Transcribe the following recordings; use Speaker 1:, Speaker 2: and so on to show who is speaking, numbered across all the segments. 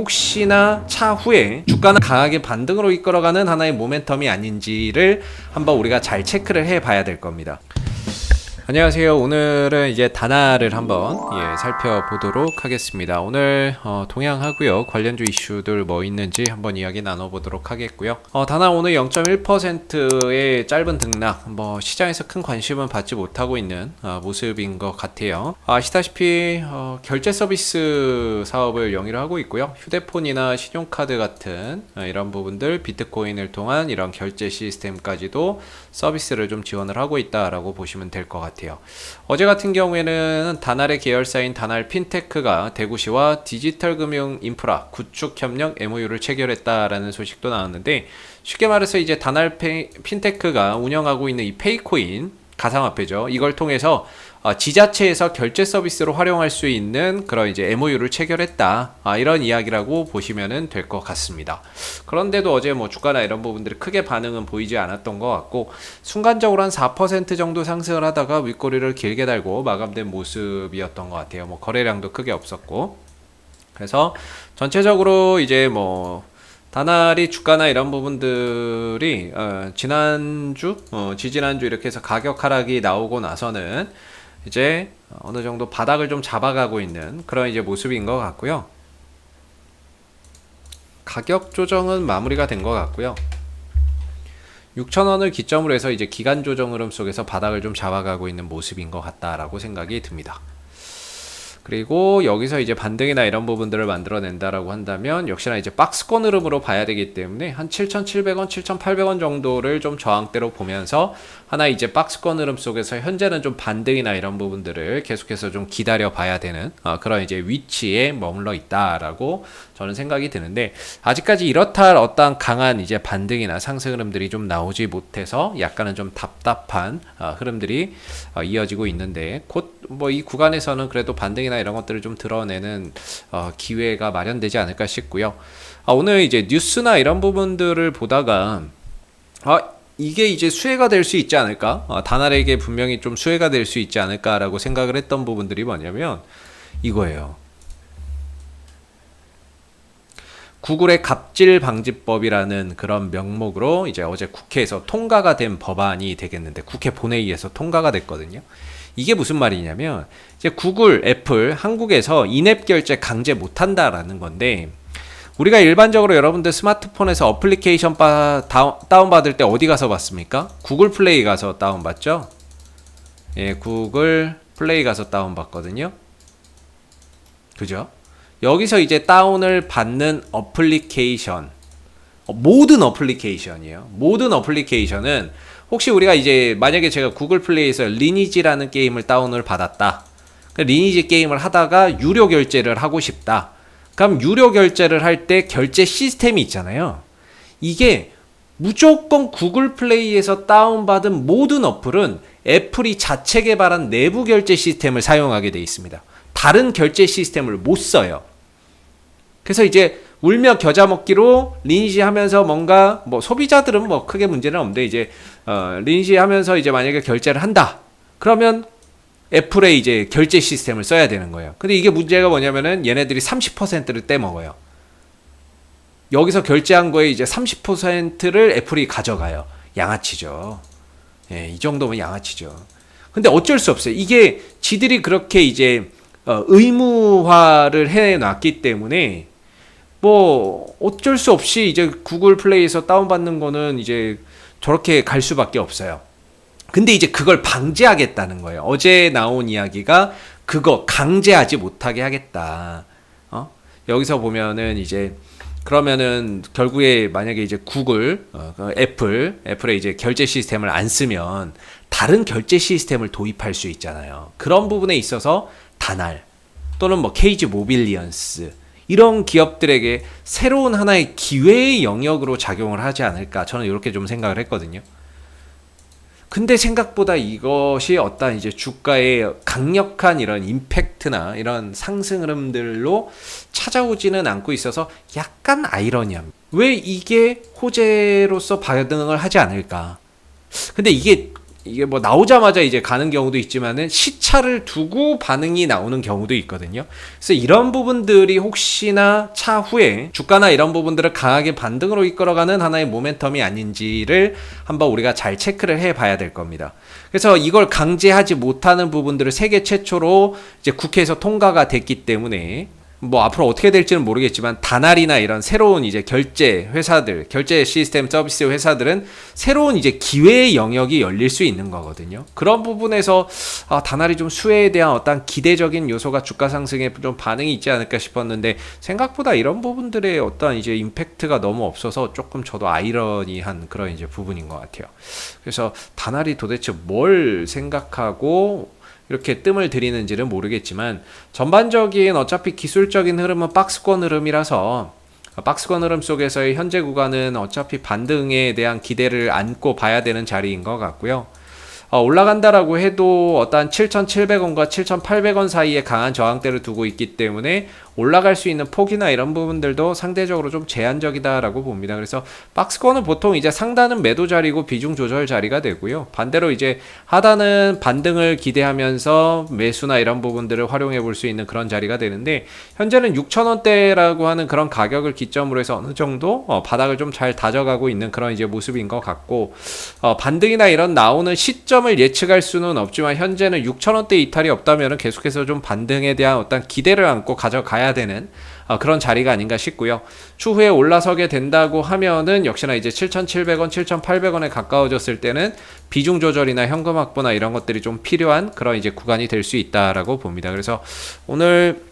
Speaker 1: 혹시나 차후에 주가는 강하게 반등으로 이끌어가는 하나의 모멘텀이 아닌지를 한번 우리가 잘 체크를 해 봐야 될 겁니다. 안녕하세요. 오늘은 이제 다나를 한번 살펴보도록 하겠습니다. 오늘 동향하고요, 관련주 이슈들 뭐 있는지 한번 이야기 나눠보도록 하겠고요. 다나 오늘 0.1%의 짧은 등락, 뭐 시장에서 큰 관심은 받지 못하고 있는 모습인 것 같아요. 아시다시피 결제 서비스 사업을 영위를 하고 있고요. 휴대폰이나 신용카드 같은 이런 부분들, 비트코인을 통한 이런 결제 시스템까지도 서비스를 좀 지원을 하고 있다라고 보시면 될 것 같아요. 어제 같은 경우에는 다날의 계열사인 다날 핀테크가 대구시와 디지털 금융 인프라 구축 협력 MOU를 체결했다라는 소식도 나왔는데, 쉽게 말해서 이제 다날 핀테크가 운영하고 있는 이 페이코인 가상화폐죠. 이걸 통해서 지자체에서 결제 서비스로 활용할 수 있는 그런 이제 MOU를 체결했다, 이런 이야기라고 보시면 될 것 같습니다. 그런데도 어제 뭐 주가나 이런 부분들이 크게 반응은 보이지 않았던 것 같고, 순간적으로 한 4% 정도 상승을 하다가 윗꼬리를 길게 달고 마감된 모습이었던 것 같아요. 뭐 거래량도 크게 없었고, 그래서 전체적으로 이제 뭐 다날이 주가나 이런 부분들이 지난주, 지지난주 이렇게 해서 가격 하락이 나오고 나서는 이제 어느 정도 바닥을 좀 잡아가고 있는 그런 이제 모습인 것 같고요. 가격 조정은 마무리가 된 것 같고요. 6,000원을 기점으로 해서 이제 기간 조정 흐름 속에서 바닥을 좀 잡아가고 있는 모습인 것 같다라고 생각이 듭니다. 그리고 여기서 이제 반등이나 이런 부분들을 만들어낸다라고 한다면 역시나 이제 박스권 흐름으로 봐야 되기 때문에 한 7,700원, 7,800원 정도를 좀 저항대로 보면서 하나 이제 박스권 흐름 속에서 현재는 좀 반등이나 이런 부분들을 계속해서 좀 기다려 봐야 되는 그런 이제 위치에 머물러 있다라고 저는 생각이 드는데, 아직까지 이렇다 할 어떠한 강한 이제 반등이나 상승 흐름들이 좀 나오지 못해서 약간은 좀 답답한 흐름들이 이어지고 있는데, 곧 뭐 이 구간에서는 그래도 반등이나 이런 것들을 좀 드러내는 기회가 마련되지 않을까 싶고요. 오늘 이제 뉴스나 이런 부분들을 보다가 이게 이제 수혜가 될 수 있지 않을까? 다날에게 분명히 좀 수혜가 될 수 있지 않을까라고 생각을 했던 부분들이 뭐냐면 이거예요. 구글의 갑질방지법이라는 그런 명목으로 이제 어제 국회에서 통과가 된 법안이 되겠는데, 국회 본회의에서 통과가 됐거든요. 이게 무슨 말이냐면 이제 구글, 애플, 한국에서 인앱 결제 강제 못한다라는 건데, 우리가 일반적으로 여러분들 스마트폰에서 어플리케이션 다운받을 때 어디 가서 받습니까? 구글 플레이 가서 다운받죠? 예, 구글 플레이 가서 다운받거든요. 그죠? 여기서 이제 다운을 받는 어플리케이션, 모든 어플리케이션이에요. 모든 어플리케이션은 혹시 우리가 이제 만약에 제가 구글 플레이에서 리니지라는 게임을 다운을 받았다. 리니지 게임을 하다가 유료 결제를 하고 싶다. 그럼 유료 결제를 할 때 결제 시스템이 있잖아요. 이게 무조건 구글 플레이에서 다운받은 모든 어플은 애플이 자체 개발한 내부 결제 시스템을 사용하게 되어 있습니다. 다른 결제 시스템을 못 써요. 그래서 이제 울며 겨자 먹기로 리니지 하면서 뭔가 뭐 소비자들은 뭐 크게 문제는 없는데, 이제 리니지 하면서 이제 만약에 결제를 한다. 그러면 애플의 이제 결제 시스템을 써야 되는 거예요. 근데 이게 문제가 뭐냐면은 얘네들이 30%를 떼먹어요. 여기서 결제한 거에 이제 30%를 애플이 가져가요. 양아치죠. 예, 이 정도면 양아치죠. 근데 어쩔 수 없어요. 이게 지들이 그렇게 이제 의무화를 해놨기 때문에 뭐 어쩔 수 없이 이제 구글 플레이에서 다운받는 거는 이제 저렇게 갈 수밖에 없어요. 근데 이제 그걸 방지하겠다는 거예요. 어제 나온 이야기가 그거 강제하지 못하게 하겠다. 여기서 보면은 이제 그러면은 결국에 만약에 이제 구글, 애플의 이제 결제 시스템을 안 쓰면 다른 결제 시스템을 도입할 수 있잖아요. 그런 부분에 있어서 다날 또는 뭐 KG 모빌리언스 이런 기업들에게 새로운 하나의 기회의 영역으로 작용을 하지 않을까, 저는 이렇게 좀 생각을 했거든요. 근데 생각보다 이것이 어떤 이제 주가의 강력한 이런 임팩트나 이런 상승 흐름들로 찾아오지는 않고 있어서 약간 아이러니합니다. 왜 이게 호재로서 반응을 하지 않을까? 근데 이게 이게 뭐 나오자마자 이제 가는 경우도 있지만은 시차를 두고 반응이 나오는 경우도 있거든요. 그래서 이런 부분들이 혹시나 차후에 주가나 이런 부분들을 강하게 반등으로 이끌어가는 하나의 모멘텀이 아닌지를 한번 우리가 잘 체크를 해 봐야 될 겁니다. 그래서 이걸 강제하지 못하는 부분들을 세계 최초로 이제 국회에서 통과가 됐기 때문에 뭐 앞으로 어떻게 될지는 모르겠지만 다날이나 이런 새로운 이제 결제 회사들, 결제 시스템 서비스 회사들은 새로운 이제 기회의 영역이 열릴 수 있는 거거든요. 그런 부분에서 다날이 좀 수혜에 대한 어떤 기대적인 요소가 주가 상승에 좀 반응이 있지 않을까 싶었는데 생각보다 이런 부분들의 어떤 이제 임팩트가 너무 없어서 조금 저도 아이러니한 그런 이제 부분인 것 같아요. 그래서 다날이 도대체 뭘 생각하고 이렇게 뜸을 들이는지는 모르겠지만 전반적인 어차피 기술적인 흐름은 박스권 흐름이라서 박스권 흐름 속에서의 현재 구간은 어차피 반등에 대한 기대를 안고 봐야 되는 자리인 것 같고요. 올라간다라고 해도 어떤 7,700원과 7,800원 사이에 강한 저항대를 두고 있기 때문에 올라갈 수 있는 폭이나 이런 부분들도 상대적으로 좀 제한적이다라고 봅니다. 그래서 박스권은 보통 이제 상단은 매도 자리고 비중 조절 자리가 되고요. 반대로 이제 하단은 반등을 기대하면서 매수나 이런 부분들을 활용해 볼 수 있는 그런 자리가 되는데 현재는 6,000원대라고 하는 그런 가격을 기점으로 해서 어느 정도 바닥을 좀 잘 다져가고 있는 그런 이제 모습인 것 같고 반등이나 이런 나오는 시점을 예측할 수는 없지만 현재는 6,000원대 이탈이 없다면 계속해서 좀 반등에 대한 어떤 기대를 안고 가져가야 되는 그런 자리가 아닌가 싶고요. 추후에 올라서게 된다고 하면은 역시나 이제 7,700원, 7,800원에 가까워졌을 때는 비중 조절이나 현금 확보나 이런 것들이 좀 필요한 그런 이제 구간이 될 수 있다라고 봅니다. 그래서 오늘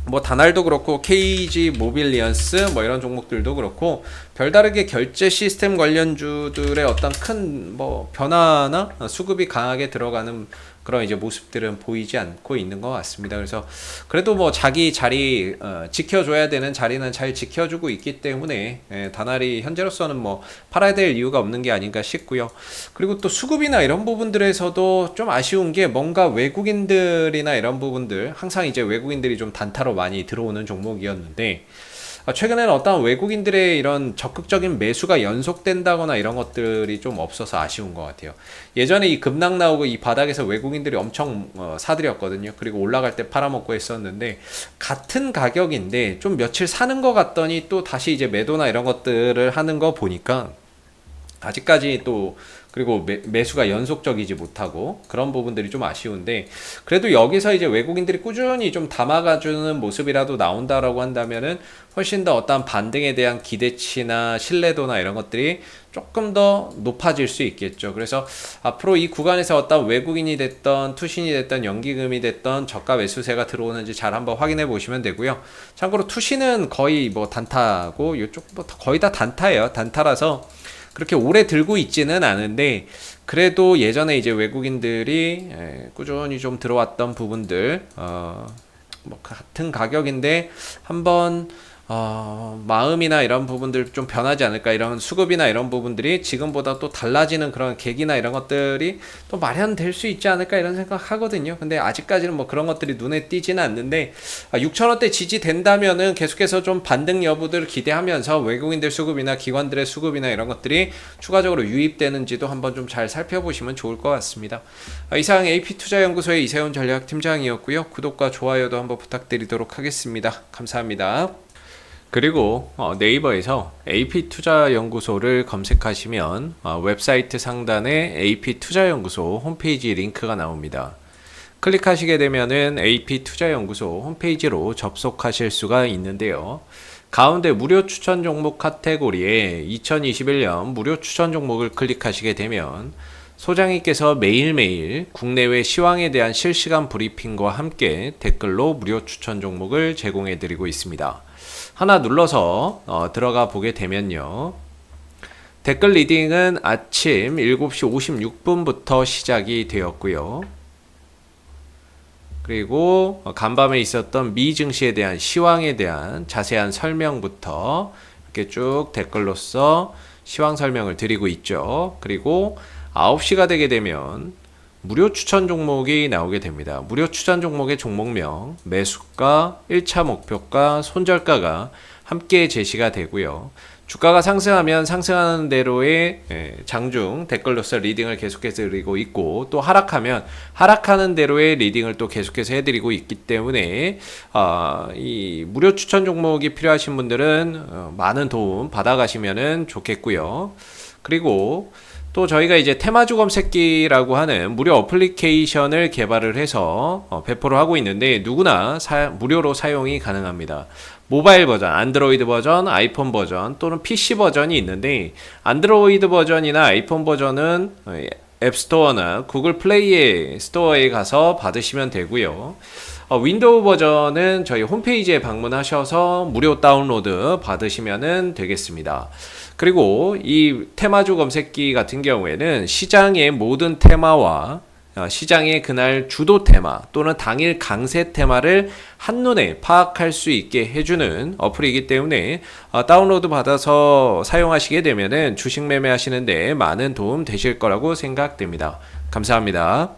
Speaker 1: 뭐 다날도 그렇고 KG 모빌리언스 뭐 이런 종목들도 그렇고 별다르게 결제 시스템 관련주들의 어떤 큰 뭐 변화나 수급이 강하게 들어가는 그런 이제 모습들은 보이지 않고 있는 것 같습니다. 그래서 그래도 뭐 자기 자리 지켜줘야 되는 자리는 잘 지켜주고 있기 때문에 다날이 현재로서는 뭐 팔아야 될 이유가 없는 게 아닌가 싶고요. 그리고 또 수급이나 이런 부분들에서도 좀 아쉬운 게 뭔가 외국인들이나 이런 부분들 항상 이제 외국인들이 좀 단타로 많이 들어오는 종목이었는데 최근에는 어떤 외국인들의 이런 적극적인 매수가 연속된다거나 이런 것들이 좀 없어서 아쉬운 것 같아요. 예전에 이 급락 나오고 이 바닥에서 외국인들이 엄청 사들였거든요. 그리고 올라갈 때 팔아먹고 했었는데 같은 가격인데 좀 며칠 사는 것 같더니 또 다시 이제 매도나 이런 것들을 하는 거 보니까 아직까지 또 그리고 매수가 연속적이지 못하고 그런 부분들이 좀 아쉬운데 그래도 여기서 이제 외국인들이 꾸준히 좀 담아가주는 모습이라도 나온다라고 한다면은 훨씬 더 어떤 반등에 대한 기대치나 신뢰도나 이런 것들이 조금 더 높아질 수 있겠죠. 그래서 앞으로 이 구간에서 어떤 외국인이 됐던 투신이 됐던 연기금이 됐던 저가 매수세가 들어오는지 잘 한번 확인해 보시면 되고요. 참고로 투신은 거의 뭐 단타고 이쪽 뭐 거의 다 단타예요. 단타라서 그렇게 오래 들고 있지는 않은데 그래도 예전에 이제 외국인들이 꾸준히 좀 들어왔던 부분들 뭐 같은 가격인데 한번 마음이나 이런 부분들 좀 변하지 않을까, 이런 수급이나 이런 부분들이 지금보다 또 달라지는 그런 계기나 이런 것들이 또 마련될 수 있지 않을까 이런 생각 하거든요. 근데 아직까지는 뭐 그런 것들이 눈에 띄지는 않는데 6,000원대 지지된다면은 계속해서 좀 반등 여부들을 기대하면서 외국인들 수급이나 기관들의 수급이나 이런 것들이 추가적으로 유입되는지도 한번 좀 잘 살펴보시면 좋을 것 같습니다. 이상 AP투자연구소의 이세훈 전략팀장이었고요. 구독과 좋아요도 한번 부탁드리도록 하겠습니다. 감사합니다. 그리고 네이버에서 AP투자연구소를 검색하시면 웹사이트 상단에 AP투자연구소 홈페이지 링크가 나옵니다. 클릭하시게 되면은 AP투자연구소 홈페이지로 접속하실 수가 있는데요. 가운데 무료 추천 종목 카테고리에 2021년 무료 추천 종목을 클릭하시게 되면 소장님께서 매일매일 국내외 시황에 대한 실시간 브리핑과 함께 댓글로 무료 추천 종목을 제공해 드리고 있습니다. 하나 눌러서 들어가 보게 되면요. 댓글 리딩은 아침 7시 56분부터 시작이 되었고요. 그리고 간밤에 있었던 미 증시에 대한 시황에 대한 자세한 설명부터 이렇게 쭉 댓글로서 시황 설명을 드리고 있죠. 그리고 9시가 되게 되면 무료 추천 종목이 나오게 됩니다. 무료 추천 종목의 종목명, 매수가, 1차 목표가, 손절가가 함께 제시가 되고요. 주가가 상승하면 상승하는 대로의 장중 댓글로서 리딩을 계속해서 드리고 있고, 또 하락하면 하락하는 대로의 리딩을 또 계속해서 해드리고 있기 때문에 이 무료 추천 종목이 필요하신 분들은 많은 도움 받아가시면 좋겠고요. 그리고 또 저희가 이제 테마주 검색기라고 하는 무료 어플리케이션을 개발을 해서 배포를 하고 있는데, 누구나 무료로 사용이 가능합니다. 모바일 버전, 안드로이드 버전, 아이폰 버전 또는 PC 버전이 있는데, 안드로이드 버전이나 아이폰 버전은 앱스토어나 구글 플레이의 스토어에 가서 받으시면 되고요. 윈도우 버전은 저희 홈페이지에 방문하셔서 무료 다운로드 받으시면 되겠습니다. 그리고 이 테마주 검색기 같은 경우에는 시장의 모든 테마와 시장의 그날 주도 테마 또는 당일 강세 테마를 한눈에 파악할 수 있게 해주는 어플이기 때문에 다운로드 받아서 사용하시게 되면 주식 매매하시는데 많은 도움 되실 거라고 생각됩니다. 감사합니다.